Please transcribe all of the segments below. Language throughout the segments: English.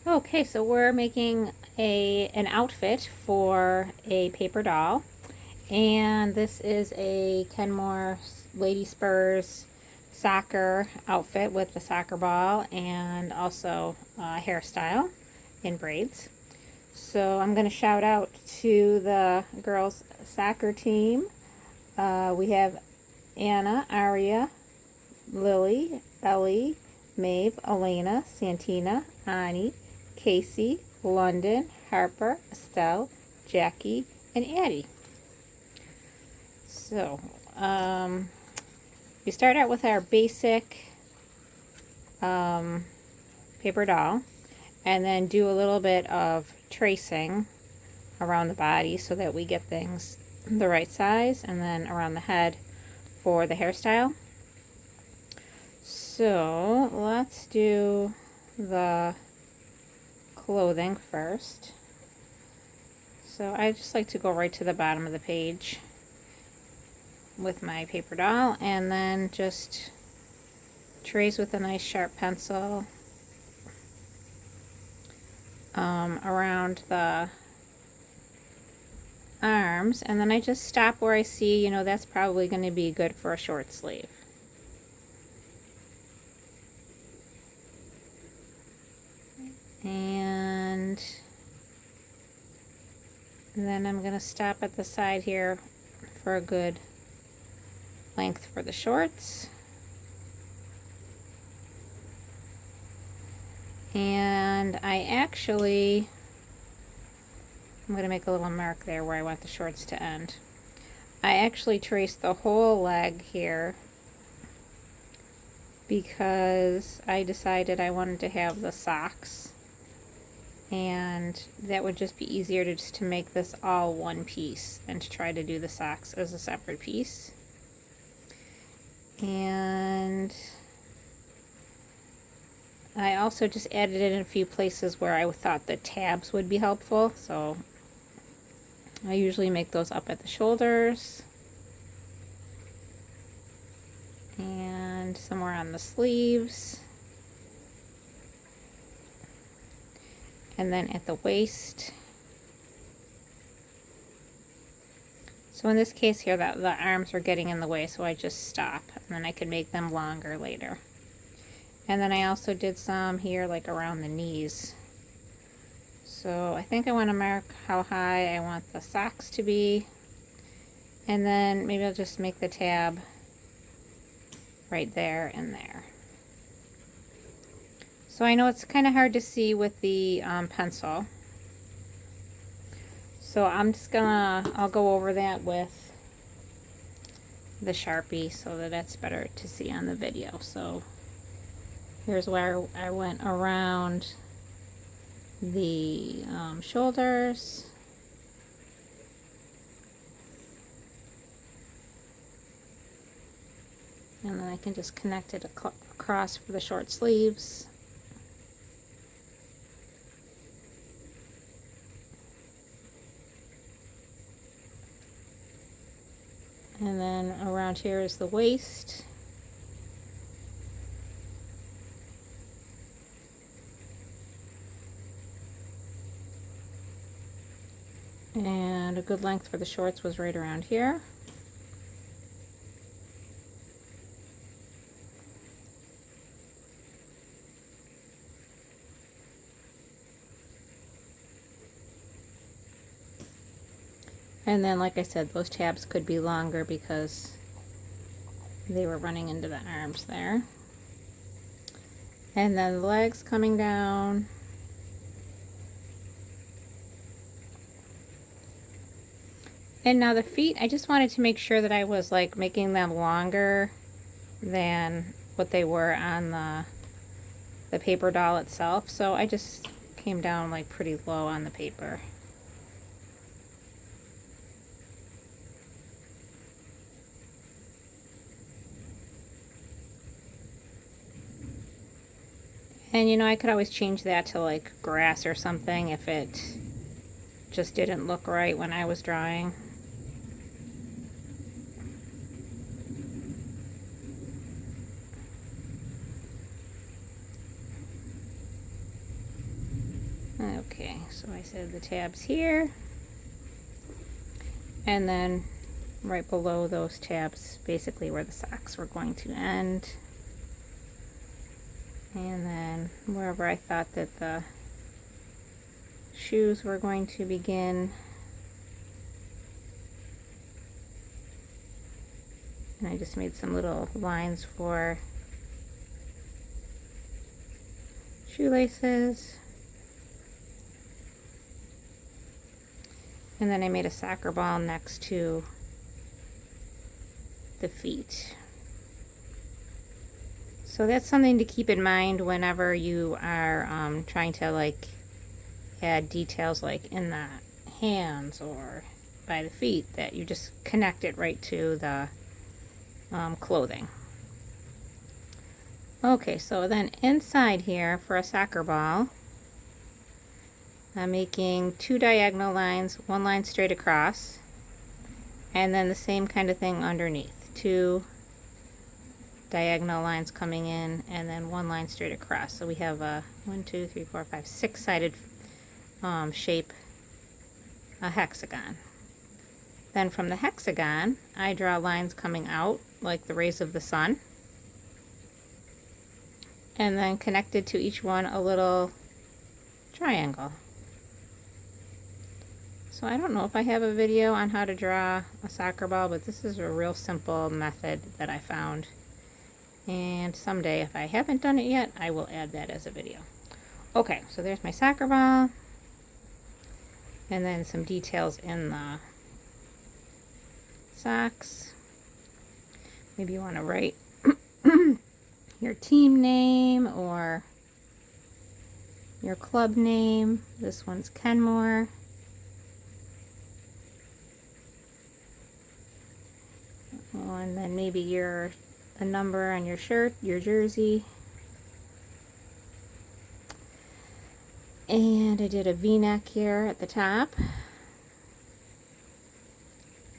Okay, so we're making an outfit for a paper doll, and this is a Kenmore Lady Spurs soccer outfit with the soccer ball and also hairstyle in braids. So I'm going to shout out to the girls soccer team. We have Anna, Aria, Lily, Ellie, Maeve, Elena, Santina, Ani, Casey, London, Harper, Estelle, Jackie, and Addie. So, we start out with our basic paper doll, and then do a little bit of tracing around the body so that we get things the right size, and then around the head for the hairstyle. So let's do the clothing first. So I just like to go right to the bottom of the page with my paper doll, and then just trace with a nice sharp pencil around the arms, and then I just stop where I see, that's probably going to be good for a short sleeve. And then I'm going to stop at the side here for a good length for the shorts. And I'm going to make a little mark there where I want the shorts to end. I actually traced the whole leg here because I decided I wanted to have the socks, and that would just be easier to make this all one piece than to try to do the socks as a separate piece. And I also just added it in a few places where I thought the tabs would be helpful. So I usually make those up at the shoulders and somewhere on the sleeves, and then at the waist. So in this case here, the arms are getting in the way, so I just stop, and then I can make them longer later. And then I also did some here like around the knees. So I think I want to mark how high I want the socks to be, and then maybe I'll just make the tab right there and there. So I know it's kind of hard to see with the pencil, so I'll go over that with the Sharpie so that it's better to see on the video. So here's where I went around the shoulders. And then I can just connect it across for the short sleeves. And then around here is the waist. And a good length for the shorts was right around here. And then, like I said, those tabs could be longer because they were running into the arms there. And then the legs coming down. And now the feet, I just wanted to make sure that I was like making them longer than what they were on the paper doll itself. So I just came down like pretty low on the paper. And I could always change that to like grass or something if it just didn't look right when I was drawing. Okay, so I said the tabs here, and then right below those tabs, basically where the socks were going to end. And then wherever I thought that the shoes were going to begin. And I just made some little lines for shoelaces. And then I made a soccer ball next to the feet. So that's something to keep in mind whenever you are trying to like add details like in the hands or by the feet, that you just connect it right to the clothing. Okay, so then inside here for a soccer ball, I'm making 2 diagonal lines, 1 line straight across, and then the same kind of thing underneath. 2 diagonal lines coming in, and then 1 line straight across. So we have a 1, 2, 3, 4, 5, 6-sided shape, a hexagon. Then from the hexagon, I draw lines coming out like the rays of the sun, and then connected to each one a little triangle. So I don't know if I have a video on how to draw a soccer ball, but this is a real simple method that I found. And someday, if I haven't done it yet, I will add that as a video. Okay, so there's my soccer ball. And then some details in the socks. Maybe you want to write your team name or your club name. This one's Kenmore. Oh, and then maybe a number on your shirt, your jersey. And I did a V-neck here at the top.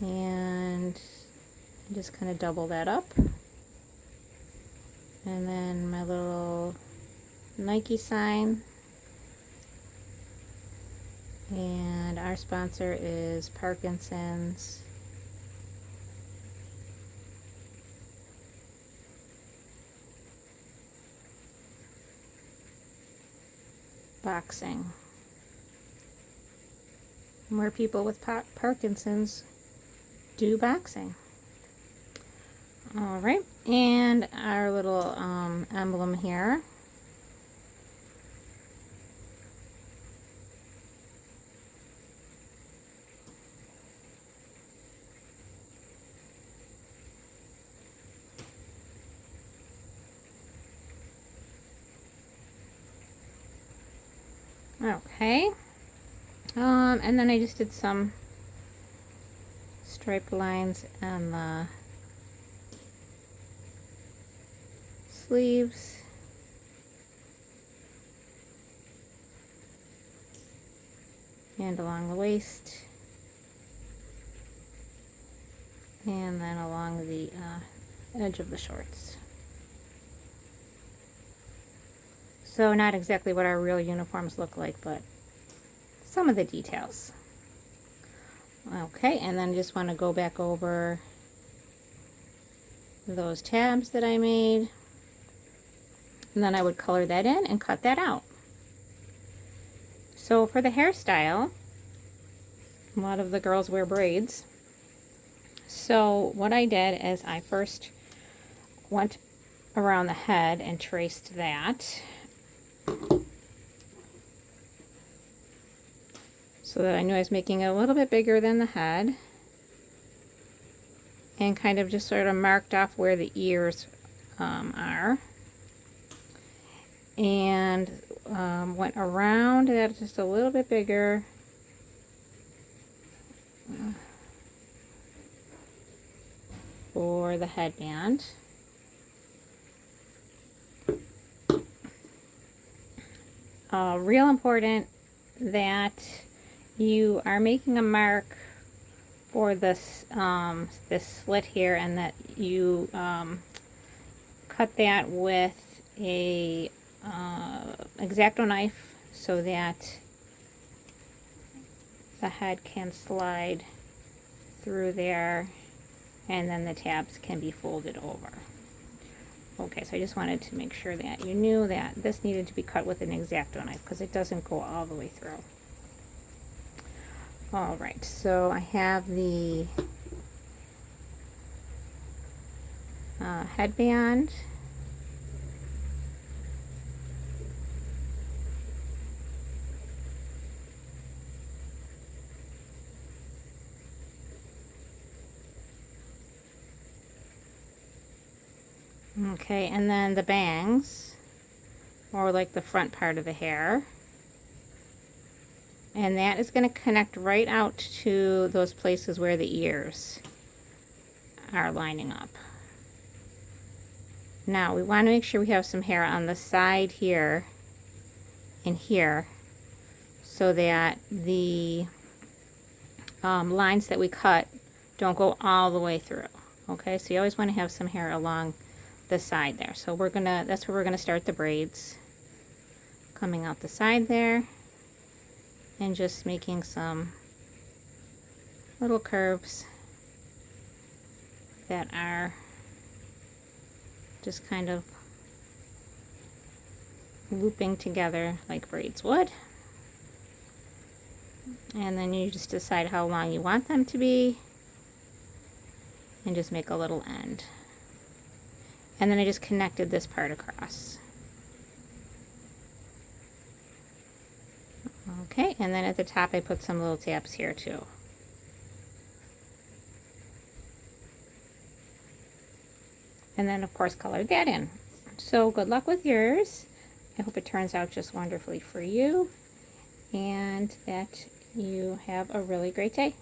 And just kind of double that up. And then my little Nike sign. And our sponsor is Parkinson's. Boxing. More people with Parkinson's do boxing. All right, and our little emblem here. Okay, and then I just did some striped lines on the sleeves. And along the waist. And then along the edge of the shorts. So not exactly what our real uniforms look like, but some of the details. Okay, and then just want to go back over those tabs that I made. And then I would color that in and cut that out. So for the hairstyle, a lot of the girls wear braids. So what I did is I first went around the head and traced that. So that I knew I was making it a little bit bigger than the head. And kind of just sort of marked off where the ears are. And went around that just a little bit bigger. For the headband. Real important that you are making a mark for this this slit here, and that you cut that with a X-Acto knife so that the head can slide through there, and then the tabs can be folded over. Okay, so I just wanted to make sure that you knew that this needed to be cut with an X-Acto knife because it doesn't go all the way through. All right, so I have the headband. Okay, and then the bangs, or like the front part of the hair. And that is going to connect right out to those places where the ears are lining up. Now we want to make sure we have some hair on the side here and here so that the lines that we cut don't go all the way through. Okay, so you always want to have some hair along the side there. So that's where we're gonna start the braids, coming out the side there and just making some little curves that are just kind of looping together like braids would. And then you just decide how long you want them to be and just make a little end. And then I just connected this part across. Okay, and then at the top I put some little tabs here too. And then of course colored that in. So good luck with yours. I hope it turns out just wonderfully for you and that you have a really great day.